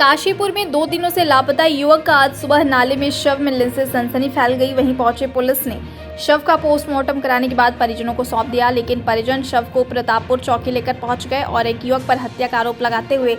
काशीपुर में 2 दिनों से लापता युवक का आज सुबह नाले में शव मिलने से सनसनी फैल गई। वहीं पहुंचे पुलिस ने शव का पोस्टमार्टम कराने के बाद परिजनों को सौंप दिया, लेकिन परिजन शव को प्रतापपुर चौकी लेकर पहुंच गए और एक युवक पर हत्या का आरोप लगाते हुए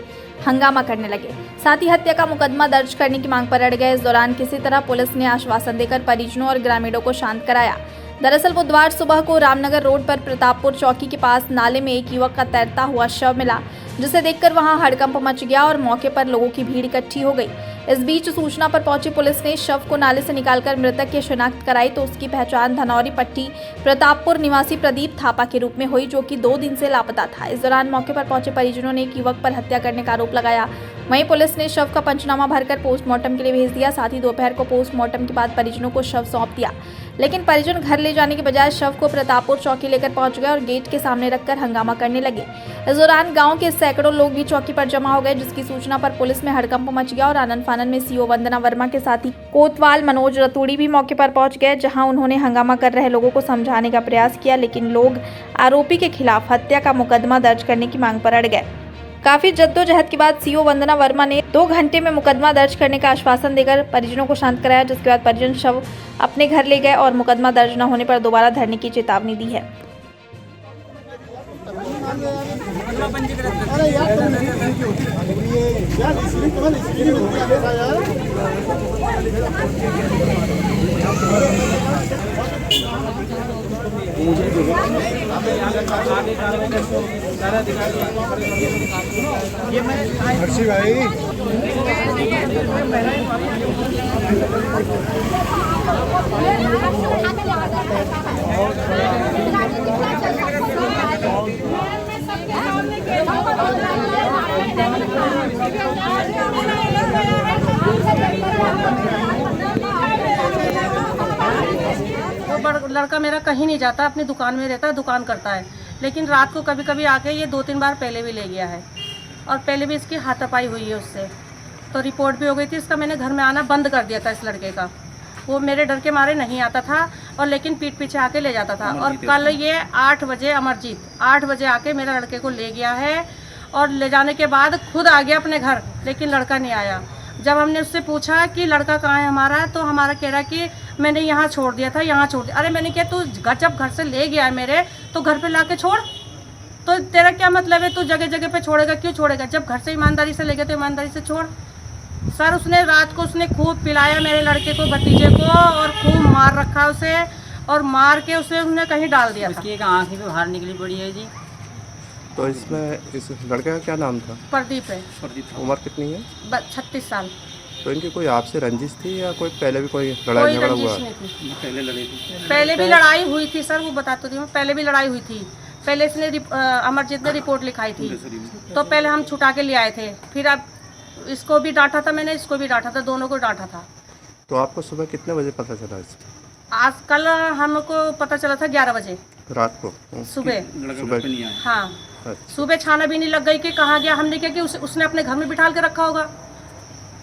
हंगामा करने लगे। साथ ही हत्या का मुकदमा दर्ज करने की मांग पर अड़ गए। इस दौरान किसी तरह पुलिस ने आश्वासन देकर परिजनों और ग्रामीणों को शांत कराया। दरअसल बुधवार सुबह को रामनगर रोड पर प्रतापपुर चौकी के पास नाले में एक युवक का तैरता हुआ शव मिला, जिसे देखकर वहां हड़कंप मच गया और मौके पर लोगों की भीड़ इकट्ठी हो गई। इस बीच सूचना पर पहुंची पुलिस ने शव को नाले से निकालकर मृतक की शिनाख्त कराई तो उसकी पहचान धनौरी पट्टी प्रतापपुर निवासी प्रदीप थापा के रूप में हुई, जो कि 2 दिन से लापता था। इस दौरान मौके पर पहुंचे परिजनों ने एक युवक पर हत्या करने का आरोप लगाया। वहीं पुलिस ने शव का पंचनामा भरकर पोस्टमार्टम के लिए भेज दिया। साथ ही दोपहर को पोस्टमार्टम के बाद परिजनों को शव सौंप दिया, लेकिन परिजन घर ले जाने के बजाय शव को प्रतापपुर चौकी लेकर पहुंच गए और गेट के सामने रखकर हंगामा करने लगे। इस दौरान गांव के सैकड़ों लोग भी चौकी पर जमा हो गए, जिसकी सूचना पर पुलिस में हड़कंप मच गया और आनन फानन में सीओ वंदना वर्मा के साथ ही कोतवाल मनोज रतूड़ी भी मौके पर पहुंच गए, जहां उन्होंने हंगामा कर रहे लोगों को समझाने का प्रयास किया, लेकिन लोग आरोपी के खिलाफ हत्या का मुकदमा दर्ज करने की मांग पर अड़ गए। काफी जद्दोजहद के बाद सीओ वंदना वर्मा ने 2 घंटे में मुकदमा दर्ज करने का आश्वासन देकर परिजनों को शांत कराया, जिसके बाद परिजन शव अपने घर ले गए और मुकदमा दर्ज न होने पर दोबारा धरने की चेतावनी दी है। लड़का मेरा कहीं नहीं जाता, अपनी दुकान में रहता है, दुकान करता है, लेकिन रात को कभी कभी आके ये 2-3 बार पहले भी ले गया है और पहले भी इसकी हाथापाई हुई है उससे, तो रिपोर्ट भी हो गई थी। इसका मैंने घर में आना बंद कर दिया था इस लड़के का। वो मेरे डर के मारे नहीं आता था और लेकिन पीठ पीछे आके ले जाता था। और कल ये 8 बजे अमरजीत 8 बजे आके मेरे लड़के को ले गया है और ले जाने के बाद खुद आ गया अपने घर, लेकिन लड़का नहीं आया। जब हमने उससे पूछा कि लड़का कहाँ है हमारा, तो हमारा कह रहा कि मैंने यहाँ छोड़ दिया था, यहाँ छोड़ दिया। अरे मैंने कहा तू जब घर से ले गया है मेरे, तो घर पे लाके छोड़, तो तेरा क्या मतलब है, तू जगह जगह पे छोड़ेगा, क्यों छोड़ेगा? जब घर से ईमानदारी से ले गया तो ईमानदारी से छोड़। सर उसने रात को उसने खूब पिलाया मेरे लड़के को, भतीजे को, और खूब मार रखा उसे, और मार के उसे उसने कहीं डाल दिया था। उसकी एक आँख भी बाहर निकली पड़ी है जी। तो इसमें इस लड़के का क्या नाम था? प्रदीप है। उम्र कितनी है? 36 साल। तो इनकी कोई आपसे रंजिश थी या कोई पहले भी कोई लड़ाई झगड़ा हुआ? पहले भी लड़ाई हुई थी सर, वो बताती थी, पहले भी लड़ाई हुई थी। पहले इसने अमरजीत ने रिपोर्ट लिखाई थी, तो पहले हम छुटा के ले आए थे। फिर अब इसको भी डांटा था मैंने, इसको भी डांटा था, दोनों को डांटा था। तो आपको सुबह कितने बजे पता चला इसका? आज कल हमको पता चला था 11 बजे रात को। सुबह हाँ, अच्छा। सुबह छाना भी नहीं लग गई कि कहाँ गया। हमने क्या कि उसने अपने घर में बिठा के रखा होगा,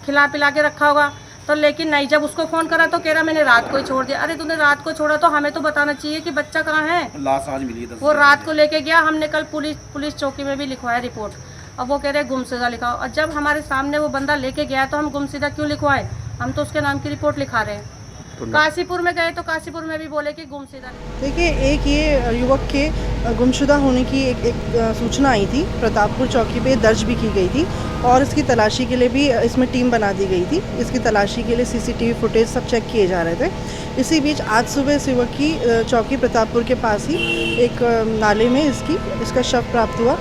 खिला पिला के रखा होगा, तो लेकिन नहीं। जब उसको फ़ोन करा तो कह रहा मैंने रात को ही छोड़ दिया। अरे तूने रात को छोड़ा तो हमें तो बताना चाहिए कि बच्चा कहाँ है। लाश आज मिली है। वो रात को लेके गया, हमने कल पुलिस चौकी में भी लिखवाया रिपोर्ट। अब वो कह रहे गुमशुदा लिखाओ, और जब हमारे सामने वो बंदा लेके गया तो हम गुमशुदा क्यों लिखवाए? हम तो उसके नाम की रिपोर्ट लिखा रहे हैं। काशीपुर में गए तो काशीपुर में भी बोले कि गुमशुदा। देखिए, एक ये युवक के गुमशुदा होने की एक सूचना आई थी, प्रतापपुर चौकी पे दर्ज भी की गई थी और इसकी तलाशी के लिए भी इसमें टीम बना दी गई थी। इसकी तलाशी के लिए सीसीटीवी फुटेज सब चेक किए जा रहे थे। इसी बीच आज सुबह इस युवक की चौकी प्रतापपुर के पास ही एक नाले में इसका शव प्राप्त हुआ।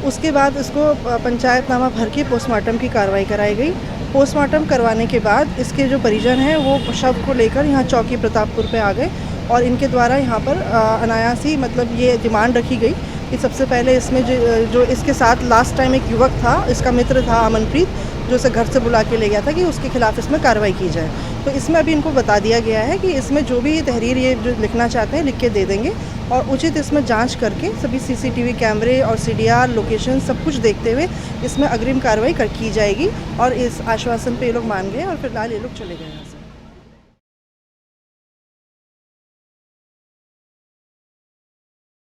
उसके बाद इसको पंचायतनामा भर के पोस्टमार्टम की कार्रवाई कराई गई। पोस्टमार्टम करवाने के बाद इसके जो परिजन हैं वो शव को लेकर यहाँ चौकी प्रतापपुर पे आ गए और इनके द्वारा यहाँ पर अनायास ही मतलब ये डिमांड रखी गई कि सबसे पहले इसमें जो इसके साथ लास्ट टाइम एक युवक था, इसका मित्र था अमनप्रीत, जो उसे घर से बुला के ले गया था, कि उसके खिलाफ़ इसमें कार्रवाई की जाए। तो इसमें अभी इनको बता दिया गया है कि इसमें जो भी तहरीर ये जो लिखना चाहते हैं लिख के दे देंगे और उचित इसमें जांच करके सभी सीसीटीवी कैमरे और सीडीआर लोकेशन सब कुछ देखते हुए इसमें अग्रिम कार्रवाई की जाएगी। और इस आश्वासन पे ये लोग मान गए और फिलहाल ये लोग चले गए यहाँ से।